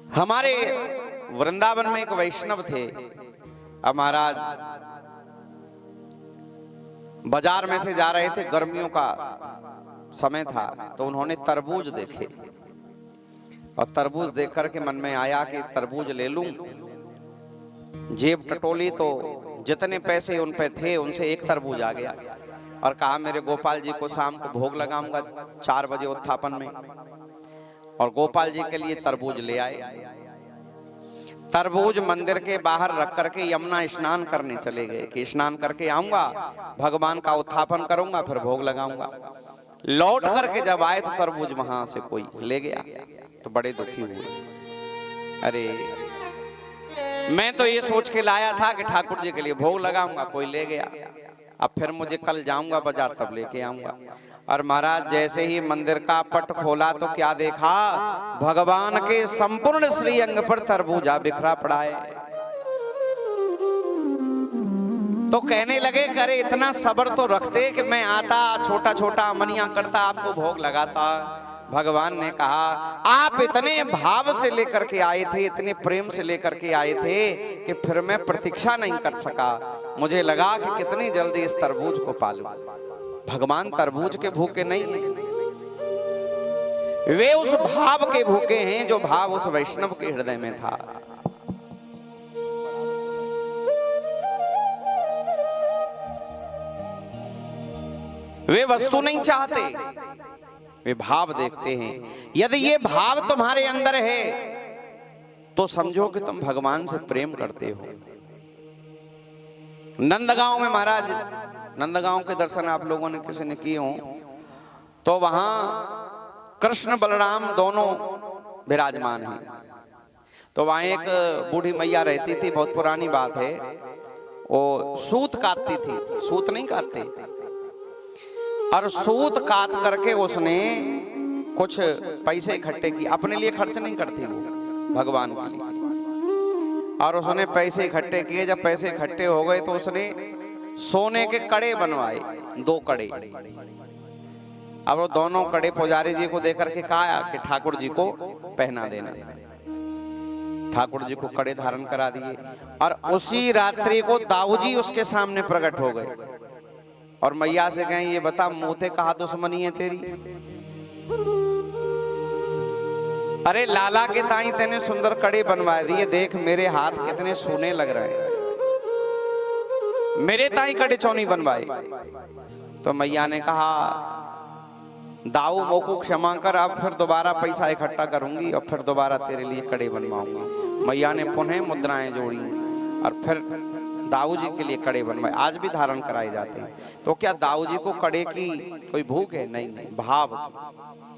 हमारे वृंदावन में एक वैष्णव थे। अब महाराज बाजार में से जा रहे थे, गर्मियों का समय था, तो उन्होंने तरबूज देखे और तरबूज देख करके मन में आया कि तरबूज ले लूं। जेब टटोली तो जितने पैसे उन पे थे उनसे एक तरबूज आ गया और कहा मेरे गोपाल जी को शाम को भोग लगाऊंगा 4 बजे उत्थापन में, और गोपाल जी के लिए तरबूज ले आए। तरबूज मंदिर के बाहर रख करके यमुना स्नान करने चले गए कि स्नान करके आऊंगा, भगवान का उत्थापन करूंगा, फिर भोग लगाऊंगा। लौट करके जब आए तो तरबूज वहां से कोई ले गया, तो बड़े दुखी हुए। अरे मैं तो ये सोच के लाया था कि ठाकुर जी के लिए भोग लगाऊंगा, कोई ले गया, अब फिर मुझे कल जाऊंगा बाजार तब लेके आऊंगा। और महाराज जैसे ही मंदिर का पट खोला तो क्या देखा, भगवान के संपूर्ण श्रीअंग पर तरबूजा बिखरा पड़ा है। तो कहने लगे करे इतना सब्र तो रखते कि मैं आता छोटा छोटा अमनिया करता, आपको भोग लगाता। भगवान ने कहा आप इतने भाव से लेकर के आए थे, इतने प्रेम से लेकर के आए थे कि फिर मैं प्रतीक्षा नहीं कर सका। मुझे लगा कि कितनी जल्दी इस तरबूज को पालूं। भगवान तरबूज के भूखे नहीं हैं, वे उस भाव के भूखे हैं जो भाव उस वैष्णव के हृदय में था। वे वस्तु नहीं चाहते, वे भाव देखते हैं। यदि ये भाव तुम्हारे अंदर है तो समझो कि तुम भगवान से प्रेम करते हो। नंदगांव में महाराज, नंदगांव के दर्शन आप लोगों ने किसी ने किए हो तो वहां कृष्ण बलराम दोनों विराजमान हैं। तो वहां एक बूढ़ी मैया रहती थी, बहुत पुरानी बात है, वो सूत काटती थी, सूत नहीं काटते, और सूत काट करके उसने कुछ पैसे इकट्ठे किए, अपने लिए खर्च नहीं करती वो, भगवान के लिए। और उसने पैसे इकट्ठे किए, जब पैसे इकट्ठे हो गए तो उसने सोने के कड़े बनवाए, 2 कड़े। अब वो दोनों कड़े पुजारी जी को देकर के कहा कि ठाकुर जी को पहना देना। ठाकुर जी को कड़े धारण करा दिए और उसी रात्रि को दाऊजी उसके सामने प्रकट हो गए और मैया से कहें ये बता मोते कहा दुश्मनी है तेरी? अरे लाला के ताई तेने सुंदर कड़े बनवा दिए, देख मेरे हाथ कितने सोने लग रहे हैं, मेरे ताई कड़े चौनी बनवाए। तो मैया ने कहा दाऊ मोको क्षमा कर, अब फिर दोबारा पैसा इकट्ठा करूंगी और फिर दोबारा तेरे लिए कड़े बनवाऊंगा। मैया ने पुनः मुद्राएं जोड़ी और फिर दाऊ जी के लिए कड़े बनवाए, आज भी धारण कराए जाते हैं। तो क्या दाऊ जी को कड़े की कोई भूख है? नहीं, नहीं, भाव की।